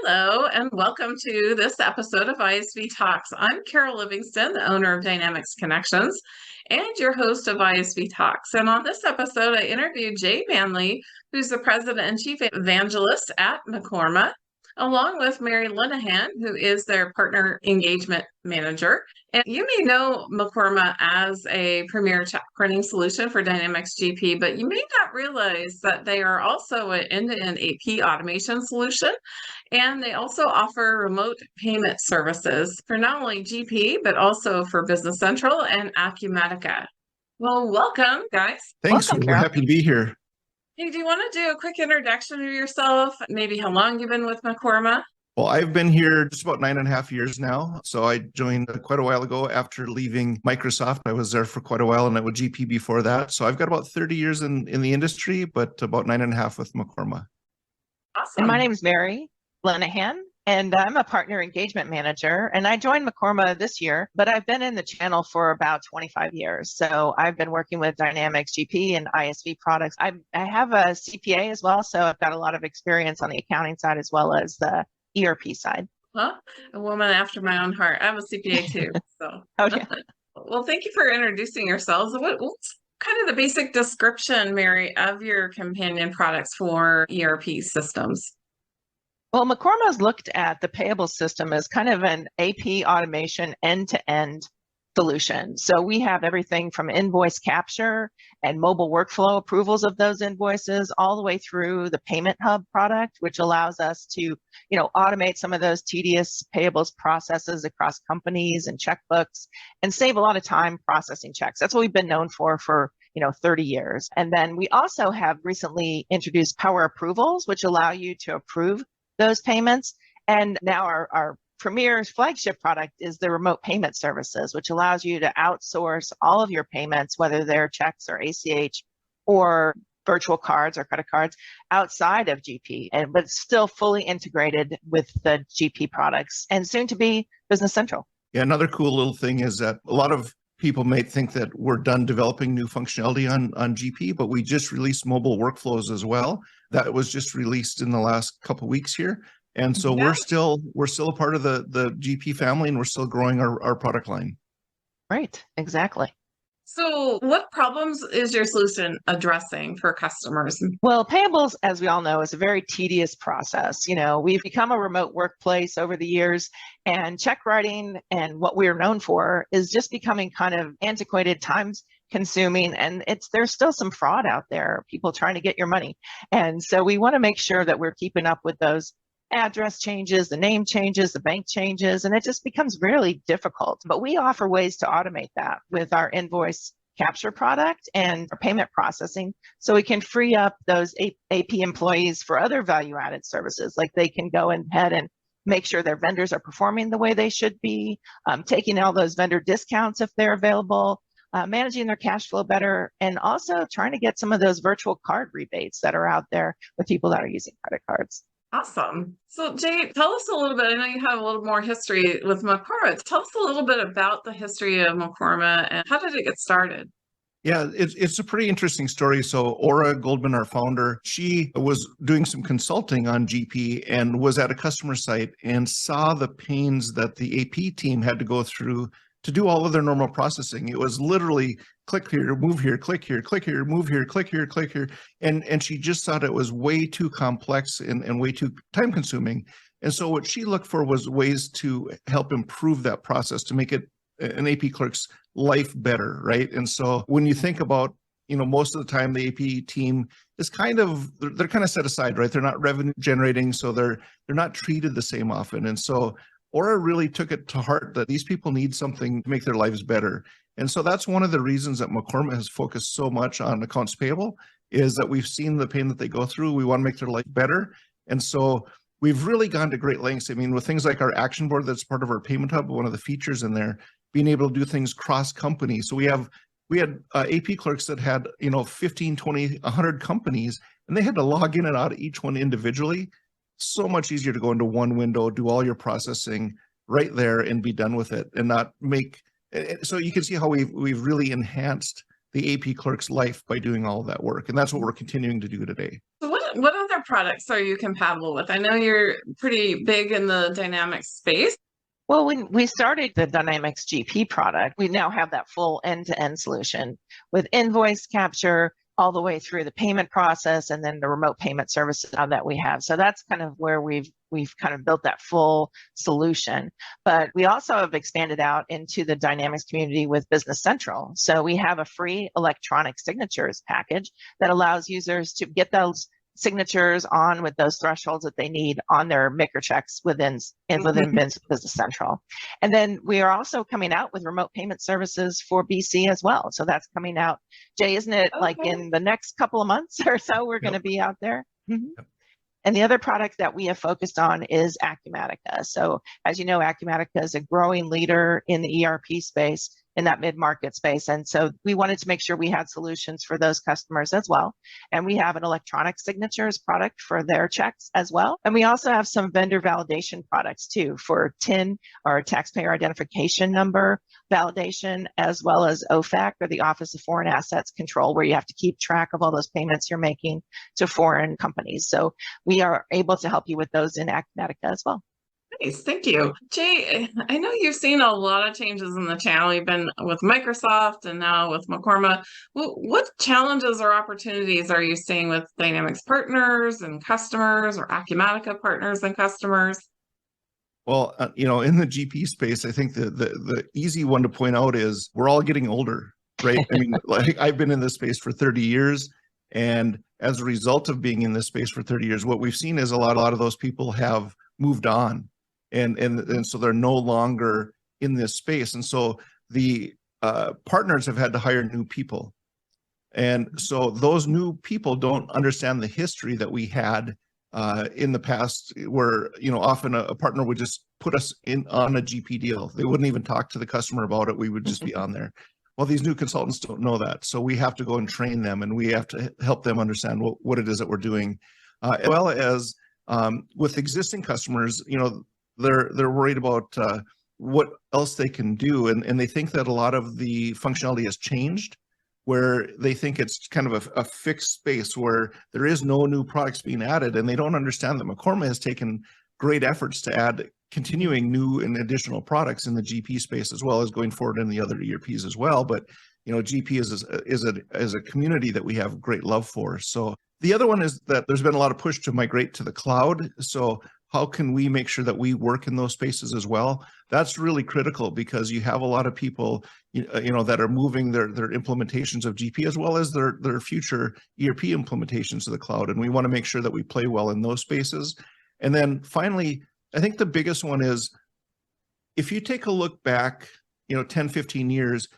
Hello, and welcome to this episode of ISV Talks. I'm Carol Livingston, the owner of Dynamics Connections and your host of ISV Talks. And on this episode, I interviewed Jay Manley, who's the president and chief evangelist at Mekorma, along with Mary Linehan, who is their partner engagement manager. And you may know Mekorma as a premier check printing solution for Dynamics GP, but you may not realize that they are also an end-to-end AP automation solution. And they also offer remote payment services for not only GP, but also for Business Central and Acumatica. Well, welcome, guys. Thanks. Welcome, We're Carol. happy to be here. Hey, do you want to do a quick introduction of yourself? Maybe how long you've been with Mekorma? Well, I've been here just about 9.5 years now. So I joined quite a while ago after leaving Microsoft. I was there for quite a while and I was GP before that. So I've got about 30 years in the industry, but about 9.5 with Mekorma. Awesome. And my name is Mary Linehan, and I'm a partner engagement manager. And I joined Mekorma this year, but I've been in the channel for about 25 years. So I've been working with Dynamics GP and ISV products. I have a CPA as well, so I've got a lot of experience on the accounting side as well as the ERP side. Well, a woman after my own heart. I'm a CPA too. So, Okay. Well, thank you for introducing yourselves. What's kind of the basic description, Mary, of your companion products for ERP systems? Well, Mekorma's looked at the payable system as kind of an AP automation end-to-end solution. So we have everything from invoice capture and mobile workflow approvals of those invoices all the way through the payment hub product, which allows us to, automate some of those tedious payables processes across companies and checkbooks and save a lot of time processing checks. That's what we've been known for 30 years. And then we also have recently introduced Power Approvals, which allow you to approve those payments. And now our premier flagship product is the remote payment services, which allows you to outsource all of your payments, whether they're checks or ACH or virtual cards or credit cards outside of GP, but it's still fully integrated with the GP products and soon to be Business Central. Yeah, another cool little thing is that a lot of people may think that we're done developing new functionality on GP, but we just released mobile workflows as well. That was just released in the last couple of weeks here. And so we're still a part of the GP family, and we're still growing our product line. Right, exactly. So what problems is your solution addressing for customers? Well, payables, as we all know, is a very tedious process. We've become a remote workplace over the years, and check writing and what we're known for is just becoming kind of antiquated, times consuming, and there's still some fraud out there, people trying to get your money. And so we want to make sure that we're keeping up with those address changes, the name changes, the bank changes, and it just becomes really difficult. But we offer ways to automate that with our invoice capture product and our payment processing, so we can free up those AP employees for other value-added services, like they can go ahead and make sure their vendors are performing the way they should be, taking all those vendor discounts if they're available, managing their cash flow better, and also trying to get some of those virtual card rebates that are out there with people that are using credit cards. Awesome. So Jay, tell us a little bit. I know you have a little more history with Mekorma. Tell us a little bit about the history of Mekorma and how did it get started? Yeah, it's a pretty interesting story. So Aura Goldman, our founder, she was doing some consulting on GP and was at a customer site and saw the pains that the AP team had to go through to do all of their normal processing. It was literally click here, move here, click here, click here, move here, click here, click here. And she just thought it was way too complex and way too time consuming. And so what she looked for was ways to help improve that process, to make it an AP clerk's life better, right? And so when you think about, most of the time the AP team is they're kind of set aside, right? They're not revenue generating, so they're not treated the same often. And so Aura really took it to heart that these people need something to make their lives better. And so that's one of the reasons that Mekorma has focused so much on accounts payable, is that we've seen the pain that they go through. We want to make their life better. And so we've really gone to great lengths. I mean, with things like our action board, that's part of our payment hub, one of the features in there, being able to do things cross company. So we had AP clerks that had, 15, 20, 100 companies, and they had to log in and out of each one individually. So much easier to go into one window, do all your processing right there and be done with it, and not make. So you can see how we've really enhanced the AP clerk's life by doing all of that work. And that's what we're continuing to do today. So what what other products are you compatible with? I know you're pretty big in the Dynamics space. Well, when we started the Dynamics GP product, we now have that full end-to-end solution with invoice capture all the way through the payment process and then the remote payment services that we have. So that's kind of where we've kind of built that full solution. But we also have expanded out into the Dynamics community with Business Central. So we have a free electronic signatures package that allows users to get those signatures on with those thresholds that they need on their maker checks within Business Central. And then we are also coming out with remote payment services for BC as well. So that's coming out, Jay, isn't it like in the next couple of months or so we're going to be out there? Yep. And the other product that we have focused on is Acumatica. So as you know, Acumatica is a growing leader in the ERP space, in that mid-market space. And so we wanted to make sure we had solutions for those customers as well. And we have an electronic signatures product for their checks as well. And we also have some vendor validation products too for TIN, or taxpayer identification number validation, as well as OFAC, or the Office of Foreign Assets Control, where you have to keep track of all those payments you're making to foreign companies. So we are able to help you with those in Acumatica as well. Nice, thank you. Jay, I know you've seen a lot of changes in the channel. You've been with Microsoft and now with Mekorma. What challenges or opportunities are you seeing with Dynamics partners and customers, or Acumatica partners and customers? Well, in the GP space, I think the easy one to point out is we're all getting older, right? I mean, like I've been in this space for 30 years. And as a result of being in this space for 30 years, what we've seen is a lot of those people have moved on. And so they're no longer in this space. And so the partners have had to hire new people. And so those new people don't understand the history that we had in the past, where, often a partner would just put us in on a GP deal. They wouldn't even talk to the customer about it. We would just be on there. Well, these new consultants don't know that. So we have to go and train them, and we have to help them understand what it is that we're doing. As well as with existing customers, they're worried about what else they can do, and they think that a lot of the functionality has changed, where they think it's kind of a fixed space where there is no new products being added, and they don't understand that Mekorma has taken great efforts to add continuing new and additional products in the GP space, as well as going forward in the other ERPs as well. But GP is a community that we have great love for. So the other one is that there's been a lot of push to migrate to the cloud. So how can we make sure that we work in those spaces as well? That's really critical, because you have a lot of people, that are moving their implementations of GP as well as their future ERP implementations to the cloud. And we want to make sure that we play well in those spaces. And then finally, I think the biggest one is, if you take a look back, 10, 15 years,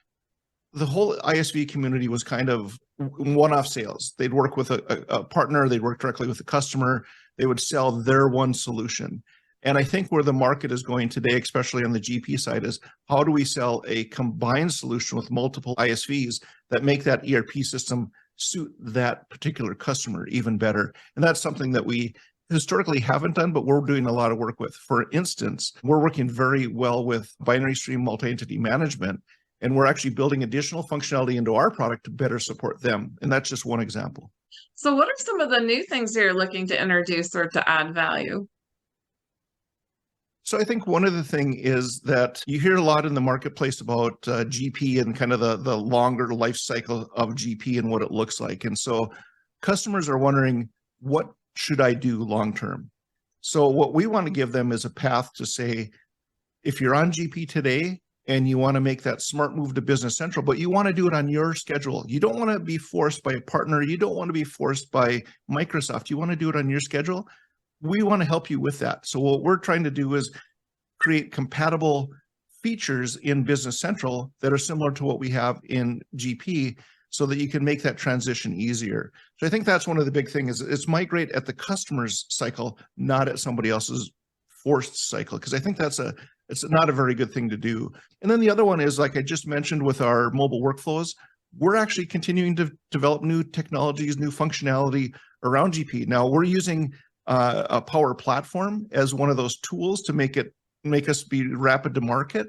the whole ISV community was kind of one-off sales. They'd work with a partner, they'd work directly with the customer, they would sell their one solution. And I think where the market is going today, especially on the GP side, is how do we sell a combined solution with multiple ISVs that make that ERP system suit that particular customer even better? And that's something that we historically haven't done, but we're doing a lot of work with. For instance, we're working very well with binary stream multi-entity management, and we're actually building additional functionality into our product to better support them. And that's just one example. So what are some of the new things you're looking to introduce or to add value? So I think one of the things is that you hear a lot in the marketplace about GP and kind of the longer life cycle of GP and what it looks like. And so customers are wondering, what should I do long term? So what we want to give them is a path to say, if you're on GP today and you want to make that smart move to Business Central, but you want to do it on your schedule, you don't want to be forced by a partner, you don't want to be forced by Microsoft, you want to do it on your schedule, we want to help you with that. So what we're trying to do is create compatible features in Business Central that are similar to what we have in GP, so that you can make that transition easier. So I think that's one of the big things, is it's migrate at the customer's cycle, not at somebody else's forced cycle, because I think it's not a very good thing to do. And then the other one is, like I just mentioned with our mobile workflows, we're actually continuing to develop new technologies, new functionality around GP. Now we're using a Power Platform as one of those tools to make us be rapid to market.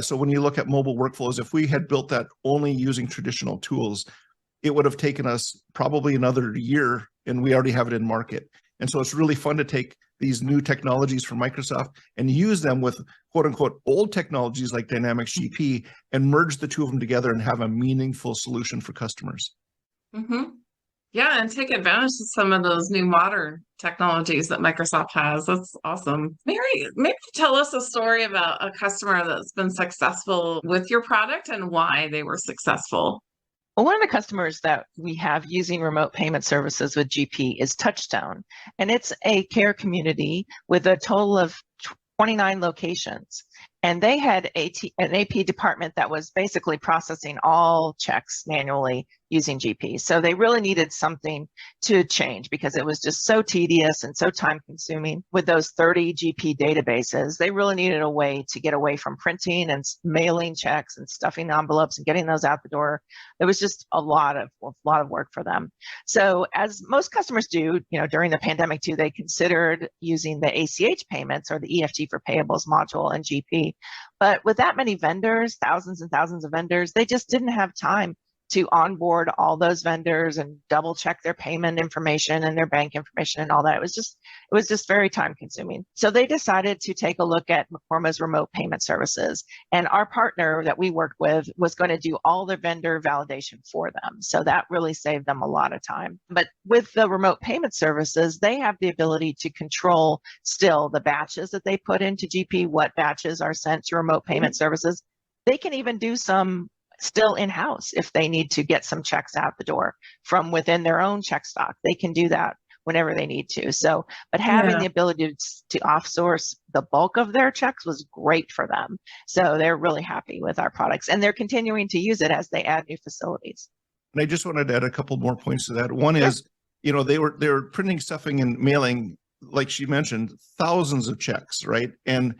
So when you look at mobile workflows, if we had built that only using traditional tools, it would have taken us probably another year, and we already have it in market. And so it's really fun to take these new technologies from Microsoft and use them with quote unquote old technologies like Dynamics GP and merge the two of them together and have a meaningful solution for customers. Mm-hmm. Yeah, and take advantage of some of those new modern technologies that Microsoft has. That's awesome. Mary, maybe tell us a story about a customer that's been successful with your product and why they were successful. Well, one of the customers that we have using remote payment services with GP is Touchstone, and it's a care community with a total of 29 locations. And they had an AP department that was basically processing all checks manually using GP. So they really needed something to change because it was just so tedious and so time consuming with those 30 GP databases. They really needed a way to get away from printing and mailing checks and stuffing envelopes and getting those out the door. It was just a lot of work for them. So as most customers do, during the pandemic too, they considered using the ACH payments or the EFT for payables module in GP. But with that many vendors, thousands and thousands of vendors, they just didn't have time to onboard all those vendors and double check their payment information and their bank information and all that. It was just very time consuming. So they decided to take a look at Mekorma's remote payment services. And our partner that we worked with was going to do all the vendor validation for them. So that really saved them a lot of time. But with the remote payment services, they have the ability to control still the batches that they put into GP, what batches are sent to remote payment services. They can even do some still in-house if they need to get some checks out the door from within their own check stock. They can do that whenever they need to. So, but having the ability to offsource the bulk of their checks was great for them. So they're really happy with our products, and they're continuing to use it as they add new facilities. And I just wanted to add a couple more points to that. One is, they were printing, stuffing, and mailing, like she mentioned, thousands of checks, right? And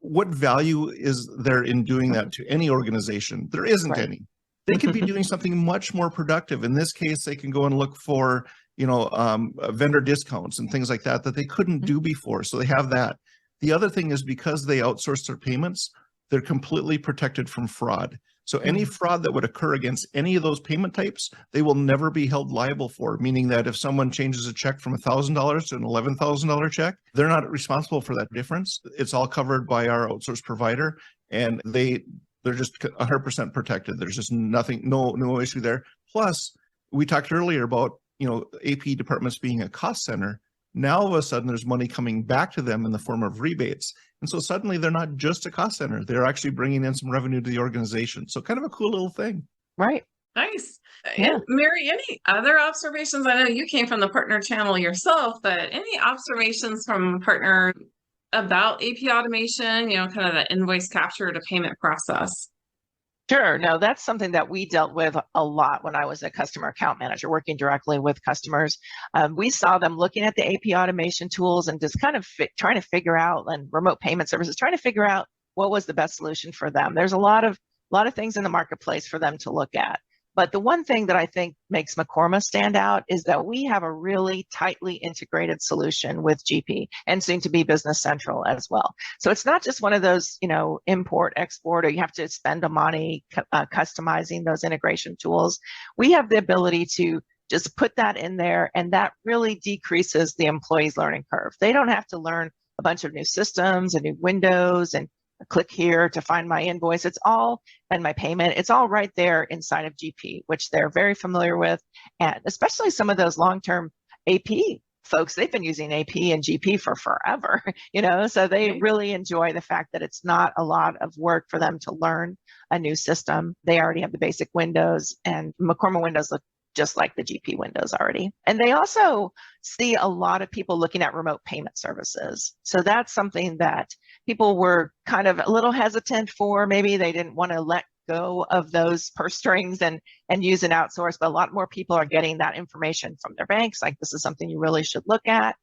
what value is there in doing that to any organization? There isn't any. They could be doing something much more productive. In this case, they can go and look for, vendor discounts and things like that they couldn't do before. So they have that. The other thing is because they outsource their payments, they're completely protected from fraud. So any fraud that would occur against any of those payment types, they will never be held liable for, meaning that if someone changes a check from $1,000 to an $11,000 check, they're not responsible for that difference. It's all covered by our outsourced provider, and they're just 100% protected. There's just nothing, no issue there. Plus, we talked earlier about, AP departments being a cost center. Now, all of a sudden, there's money coming back to them in the form of rebates. And so suddenly they're not just a cost center. They're actually bringing in some revenue to the organization. So kind of a cool little thing. Right. Nice. Yeah. And Mary, any other observations? I know you came from the partner channel yourself, but any observations from a partner about AP automation, kind of the invoice capture to payment process? Sure. No, that's something that we dealt with a lot when I was a customer account manager, working directly with customers. We saw them looking at the AP automation tools and just kind of trying to figure out, and remote payment services, trying to figure out what was the best solution for them. There's a lot of things in the marketplace for them to look at. But the one thing that I think makes Mekorma stand out is that we have a really tightly integrated solution with GP and soon to be Business Central as well. So it's not just one of those, import, export, or you have to spend the money customizing those integration tools. We have the ability to just put that in there, and that really decreases the employee's learning curve. They don't have to learn a bunch of new systems and new windows and click here to find my invoice. It's all, and my payment, it's all right there inside of GP, which they're very familiar with. And especially some of those long-term AP folks, they've been using AP and GP for forever, so they really enjoy the fact that it's not a lot of work for them to learn a new system. They already have the basic windows, and Mekorma windows look just like the GP windows already. And they also see a lot of people looking at remote payment services. So that's something that people were kind of a little hesitant for. Maybe they didn't want to let go of those purse strings and use an outsource, but a lot more people are getting that information from their banks. Like, this is something you really should look at.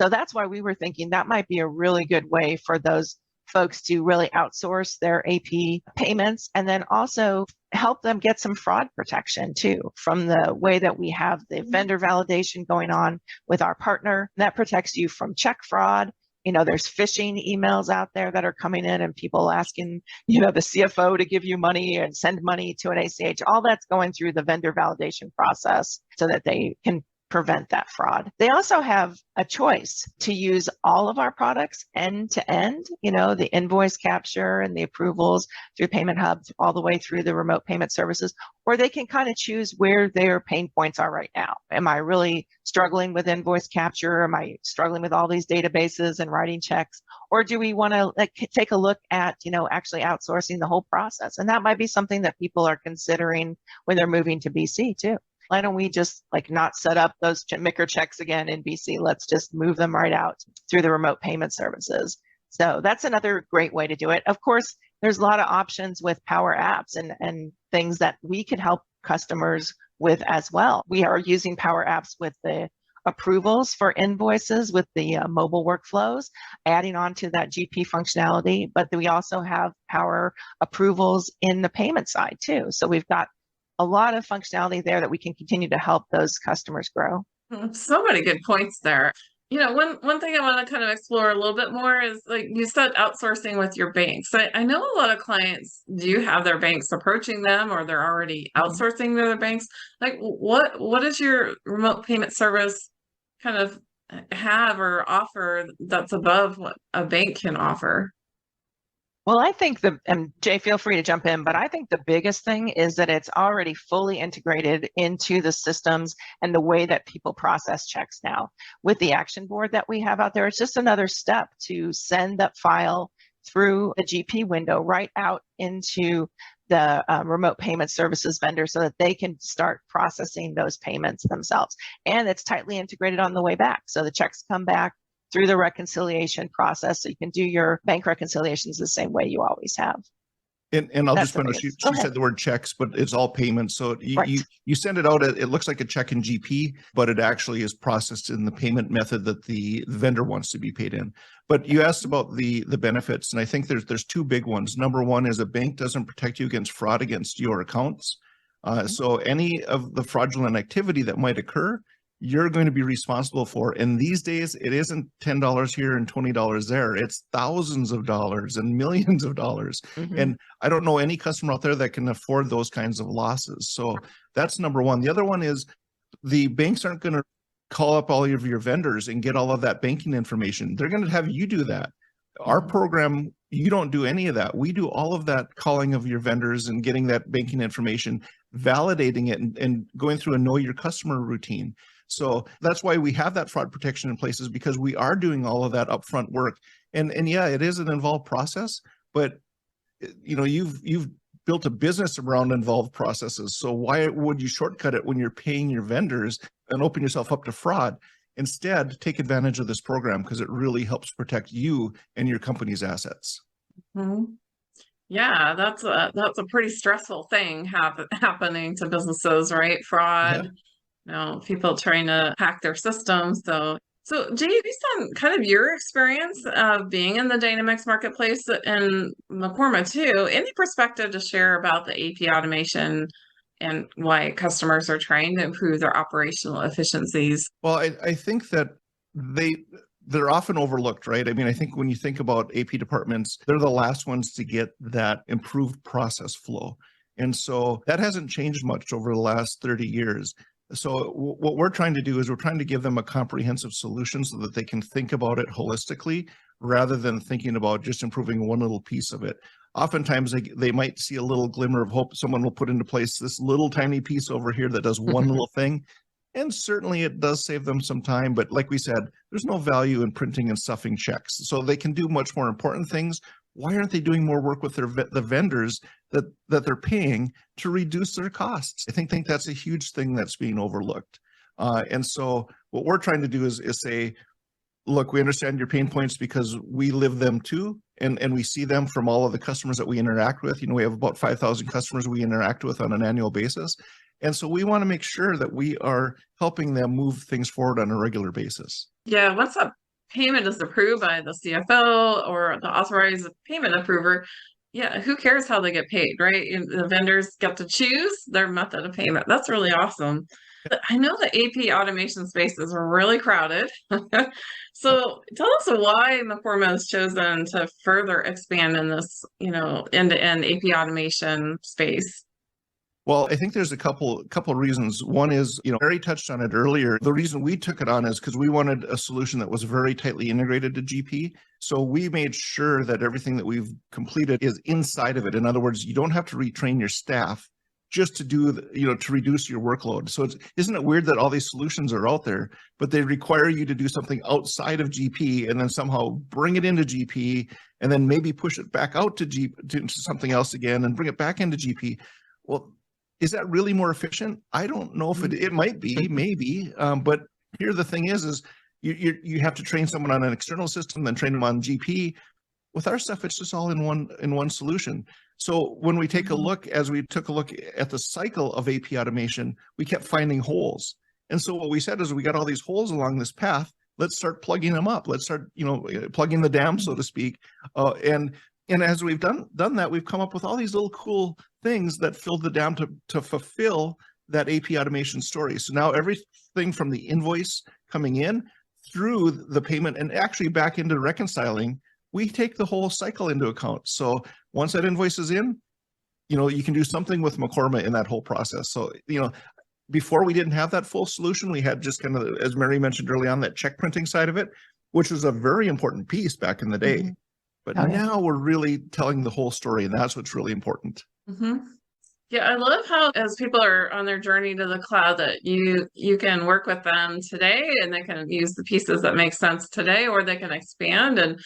So that's why we were thinking that might be a really good way for those folks to really outsource their AP payments, and then also help them get some fraud protection too, from the way that we have the vendor validation going on with our partner. That protects you from check fraud There's phishing emails out there that are coming in and people asking, the CFO to give you money and send money to an ACH. All that's going through the vendor validation process so that they can prevent that fraud. They also have a choice to use all of our products end to end, the invoice capture and the approvals through Payment Hub all the way through the remote payment services, or they can kind of choose where their pain points are right now. Am I really struggling with invoice capture? Am I struggling with all these databases and writing checks? Or do we want to take a look at, actually outsourcing the whole process? And that might be something that people are considering when they're moving to BC too. Why don't we just not set up those MICR checks again in BC? Let's just move them right out through the remote payment services. So that's another great way to do it. Of course, there's a lot of options with Power Apps and things that we could help customers with as well. We are using Power Apps with the approvals for invoices with the mobile workflows, adding on to that GP functionality, but we also have Power Approvals in the payment side too. So we've got a lot of functionality there that we can continue to help those customers grow. So many good points there. One thing I want to kind of explore a little bit more is you said outsourcing with your banks. I know a lot of clients do have their banks approaching them or they're already outsourcing to their banks. What does your remote payment service kind of have or offer that's above what a bank can offer? Well, I think and Jay, feel free to jump in, but I think the biggest thing is that it's already fully integrated into the systems and the way that people process checks now. With the action board that we have out there, it's just another step to send that file through the GP window right out into the remote payment services vendor so that they can start processing those payments themselves. And it's tightly integrated on the way back. So the checks come back through the reconciliation process. So you can do your bank reconciliations the same way you always have. And I'll just finish. She said the word checks, but it's all payments. So you send it out. It looks like a check in GP, but it actually is processed in the payment method that the vendor wants to be paid in. But you asked about the benefits, and I think there's two big ones. Number one is a bank doesn't protect you against fraud against your accounts. So any of the fraudulent activity that might occur, you're going to be responsible for. And these days, it isn't $10 here and $20 there. It's thousands of dollars and millions of dollars. And I don't know any customer out there that can afford those kinds of losses. So that's number one. The other one is the banks aren't going to call up all of your vendors and get all of that banking information. They're going to have you do that. Our program, you don't do any of that. We do all of that calling of your vendors and getting that banking information, validating it, and going through a know your customer routine. So that's why we have that fraud protection in place, is because we are doing all of that upfront work. And yeah, it is an involved process, but you've built a business around involved processes. So why would you shortcut it when you're paying your vendors and open yourself up to fraud? Instead, take advantage of this program because it really helps protect you and your company's assets. Yeah, that's a pretty stressful thing happening to businesses, right? Fraud. People trying to hack their systems. So Jay, based on kind of your experience of being in the Dynamics marketplace and Mekorma too, any perspective to share about the AP automation and why customers are trying to improve their operational efficiencies? Well, I think that they're often overlooked, right? I mean, I think when you think about AP departments, they're the last ones to get that improved process flow. And so that hasn't changed much over the last 30 years. So what we're trying to do is we're trying to give them a comprehensive solution so that they can think about it holistically rather than thinking about just improving one little piece of it. Oftentimes they might see a little glimmer of hope. Someone will put into place this little tiny piece over here that does one little thing. And certainly it does save them some time. But like we said, there's no value in printing and stuffing checks. So they can do much more important things. Why aren't they doing more work with the vendors that they're paying to reduce their costs? I think that's a huge thing that's being overlooked. And so what we're trying to do is say, look, we understand your pain points because we live them too. And we see them from all of the customers that we interact with. We have about 5,000 customers we interact with on an annual basis. And so we want to make sure that we are helping them move things forward on a regular basis. Yeah, once a payment is approved by the CFO or the authorized payment approver, who cares how they get paid, right? The vendors get to choose their method of payment. That's really awesome. I know the AP automation space is really crowded. So tell us why Mekorma has chosen to further expand in this, end-to-end AP automation space. Well, I think there's a couple reasons. One is, Mary touched on it earlier. The reason we took it on is because we wanted a solution that was very tightly integrated to GP. So we made sure that everything that we've completed is inside of it. In other words, you don't have to retrain your staff just to do, to reduce your workload. So isn't it weird that all these solutions are out there, but they require you to do something outside of GP and then somehow bring it into GP and then maybe push it back out to something else again and bring it back into GP? Well, is that really more efficient? I don't know if it might be, maybe. But here the thing is you have to train someone on an external system, then train them on GP. With our stuff, it's just all in one solution. So when we take a look, as we took a look at the cycle of AP automation, we kept finding holes. And so what we said is we got all these holes along this path. Let's start plugging them up. Let's start, plugging the dam, so to speak. And as we've done that, we've come up with all these little cool things that fill the dam to fulfill that AP automation story. So now everything from the invoice coming in through the payment and actually back into reconciling, we take the whole cycle into account. So once that invoice is in, you can do something with Mekorma in that whole process. So, before we didn't have that full solution, we had just kind of, as Mary mentioned early on, that check printing side of it, which was a very important piece back in the day. Mm-hmm. But now we're really telling the whole story, and that's what's really important. Mm-hmm. Yeah, I love how as people are on their journey to the cloud that you can work with them today and they can use the pieces that make sense today, or they can expand. And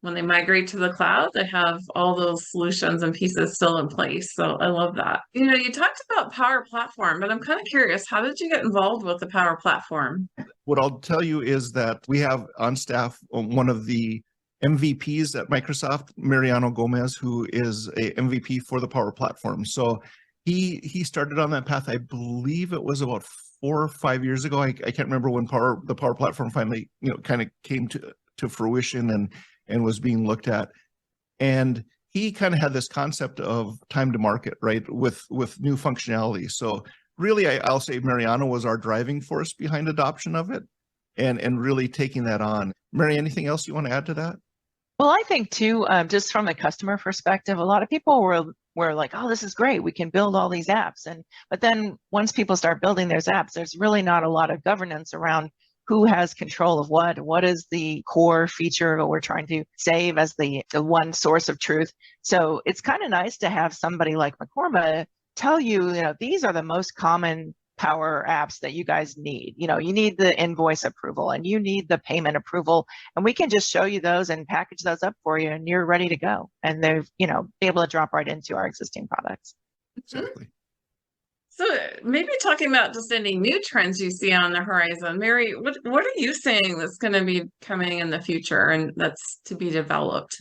when they migrate to the cloud, they have all those solutions and pieces still in place. So I love that. You talked about Power Platform, but I'm kind of curious, how did you get involved with the Power Platform? What I'll tell you is that we have on staff one of the MVPs at Microsoft, Mariano Gomez, who is a MVP for the Power Platform. So he started on that path. I believe it was about 4 or 5 years ago. I can't remember when the Power Platform finally, kind of came to fruition and was being looked at. And he kind of had this concept of time to market, right, with new functionality. So really, I'll say Mariano was our driving force behind adoption of it and really taking that on. Mary, anything else you want to add to that? Well, I think too, just from a customer perspective, a lot of people were like, oh, this is great. We can build all these apps. But then once people start building those apps, there's really not a lot of governance around who has control of what is the core feature that we're trying to save as the one source of truth. So it's kind of nice to have somebody like Mekorma tell you, these are the most common Power apps that you guys need. You need the invoice approval and you need the payment approval, and we can just show you those and package those up for you, and you're ready to go. And they're, be able to drop right into our existing products. Exactly. So maybe talking about just any new trends you see on the horizon, Mary, what are you seeing that's going to be coming in the future and that's to be developed?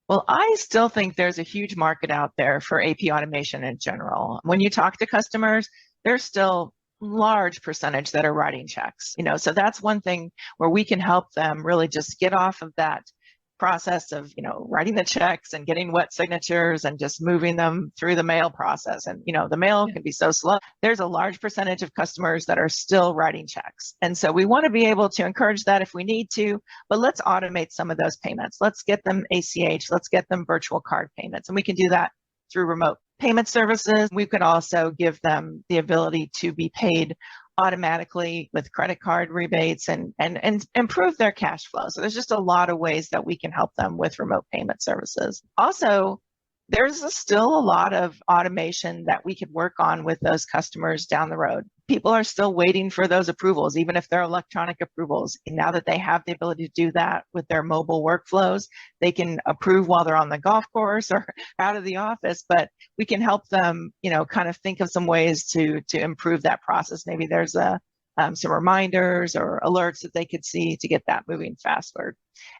Well, I still think there's a huge market out there for AP automation in general. When you talk to customers, there's still large percentage that are writing checks, so that's one thing where we can help them really just get off of that process of, writing the checks and getting wet signatures and just moving them through the mail process. And, the mail can be so slow. There's a large percentage of customers that are still writing checks. And so we want to be able to encourage that if we need to, but let's automate some of those payments. Let's get them ACH, let's get them virtual card payments. And we can do that through remote payment services. We could also give them the ability to be paid automatically with credit card rebates and improve their cash flow. So there's just a lot of ways that we can help them with remote payment services. Also, there's still a lot of automation that we could work on with those customers down the road. People are still waiting for those approvals, even if they're electronic approvals. And now that they have the ability to do that with their mobile workflows, they can approve while they're on the golf course or out of the office, but we can help them, kind of think of some ways to improve that process. Maybe there's some reminders or alerts that they could see to get that moving faster.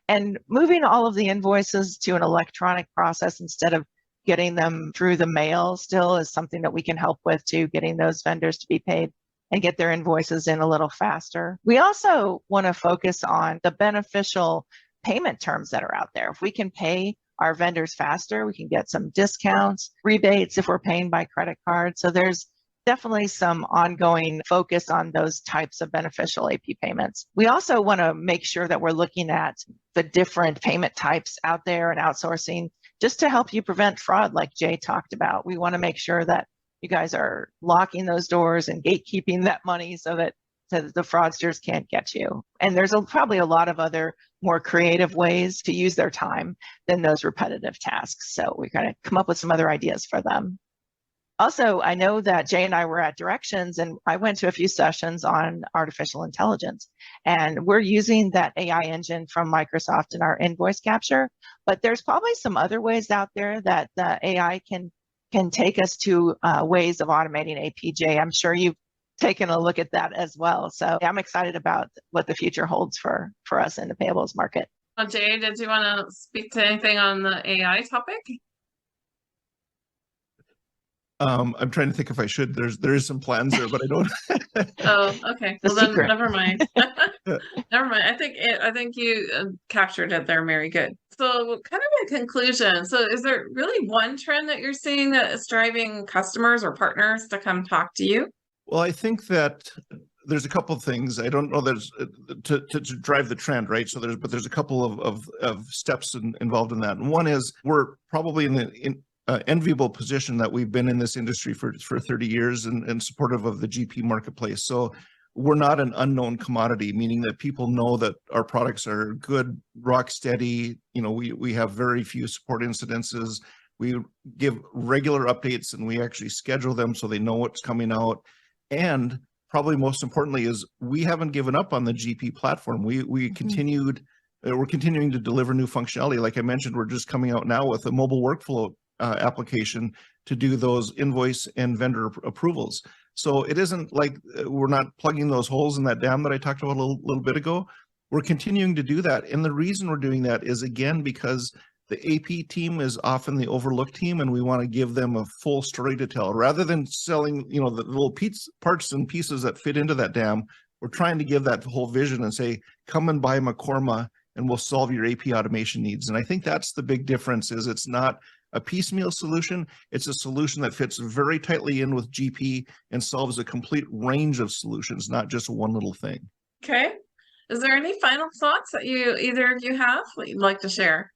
And moving all of the invoices to an electronic process instead of getting them through the mail still is something that we can help with too, getting those vendors to be paid and get their invoices in a little faster. We also want to focus on the beneficial payment terms that are out there. If we can pay our vendors faster, we can get some discounts, rebates if we're paying by credit card. So there's definitely some ongoing focus on those types of beneficial AP payments. We also want to make sure that we're looking at the different payment types out there and outsourcing just to help you prevent fraud, like Jay talked about. We want to make sure that you guys are locking those doors and gatekeeping that money so that the fraudsters can't get you. And there's probably a lot of other more creative ways to use their time than those repetitive tasks. So we kind of come up with some other ideas for them. Also, I know that Jay and I were at Directions, and I went to a few sessions on artificial intelligence, and we're using that AI engine from Microsoft in our invoice capture, but there's probably some other ways out there that the AI can take us to ways of automating APJ. I'm sure you've taken a look at that as well. So I'm excited about what the future holds for us in the payables market. Well, Jay, did you want to speak to anything on the AI topic? I'm trying to think if I should. There is some plans there, but I don't. Oh, okay. The Well, then secret. never mind. Never mind. I think you captured it there, Mary. Good. So, kind of a conclusion. So, is there really one trend that you're seeing that is driving customers or partners to come talk to you? Well, I think that there's a couple of things. I don't know there's to drive the trend, right? So there's a couple of steps involved in that. And one is we're probably in the enviable position that we've been in this industry for 30 years and supportive of the GP marketplace. So we're not an unknown commodity, meaning that people know that our products are good, rock steady. We have very few support incidences. We give regular updates and we actually schedule them so they know what's coming out. And probably most importantly is we haven't given up on the GP platform. We're continuing to deliver new functionality. Like I mentioned, we're just coming out now with a mobile workflow application to do those invoice and vendor approvals. So it isn't like we're not plugging those holes in that dam that I talked about a little bit ago. We're continuing to do that. And the reason we're doing that is, again, because the AP team is often the overlooked team, and we want to give them a full story to tell. Rather than selling, the little parts and pieces that fit into that dam, we're trying to give that whole vision and say, come and buy Mekorma and we'll solve your AP automation needs. And I think that's the big difference, is it's not a piecemeal solution. It's a solution that fits very tightly in with GP and solves a complete range of solutions, not just one little thing. Okay. Is there any final thoughts that either of you have that you'd like to share?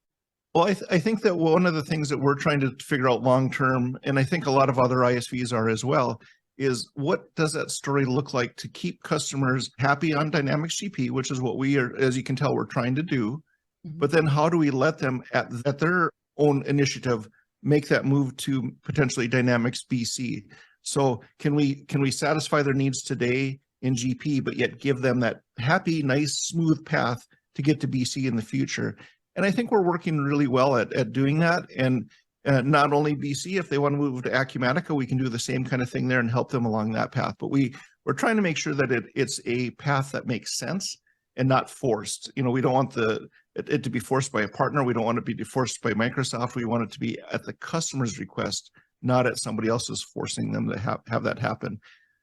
Well, I think that one of the things that we're trying to figure out long term, and I think a lot of other ISVs are as well, is what does that story look like to keep customers happy on Dynamics GP, which is what we are, as you can tell, we're trying to do. But then how do we let them at their own initiative make that move to potentially Dynamics BC? So can we satisfy their needs today in GP, but yet give them that happy, nice, smooth path to get to BC in the future? And I think we're working really well at doing that. And not only BC, if they want to move to Acumatica, we can do the same kind of thing there and help them along that path. But we're trying to make sure that it's a path that makes sense and not forced. We don't want it to be forced by a partner. We don't want it to be forced by Microsoft. We want it to be at the customer's request, not at somebody else's forcing them to have that happen.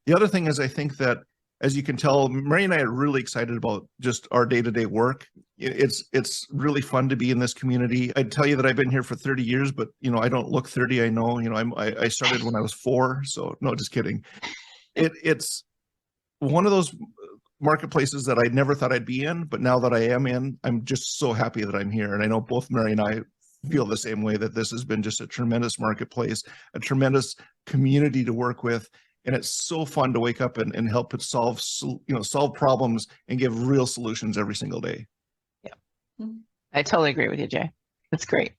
The other thing is, I think that, as you can tell, Mary and I are really excited about just our day-to-day work. It's really fun to be in this community. I'd tell you that I've been here for 30 years, but I don't look 30. I know, I started when I was 4. So no, just kidding. It's one of those marketplaces that I never thought I'd be in, but now that I am in, I'm just so happy that I'm here. And I know both Mary and I feel the same way, that this has been just a tremendous marketplace, a tremendous community to work with. And it's so fun to wake up and help it solve problems and give real solutions every single day. Yeah, I totally agree with you, Jay. That's great.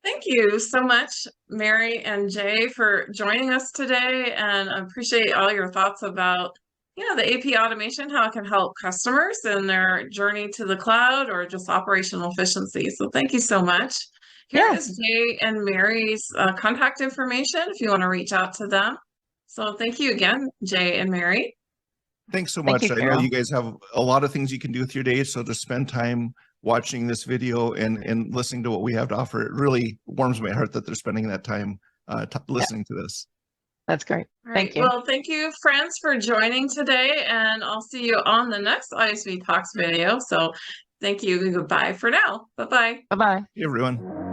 Thank you so much, Mary and Jay, for joining us today. And I appreciate all your thoughts about the AP automation, how it can help customers in their journey to the cloud or just operational efficiency. So thank you so much. Here is Jay and Mary's contact information if you want to reach out to them. So thank you again, Jay and Mary. Thanks so much. I know you guys have a lot of things you can do with your day. So to spend time watching this video and listening to what we have to offer, it really warms my heart that they're spending that time listening to this. That's great. Right. Thank you. Well, thank you, friends, for joining today. And I'll see you on the next ISV Talks video. So thank you. Goodbye for now. Bye-bye. Bye-bye. Hey, everyone.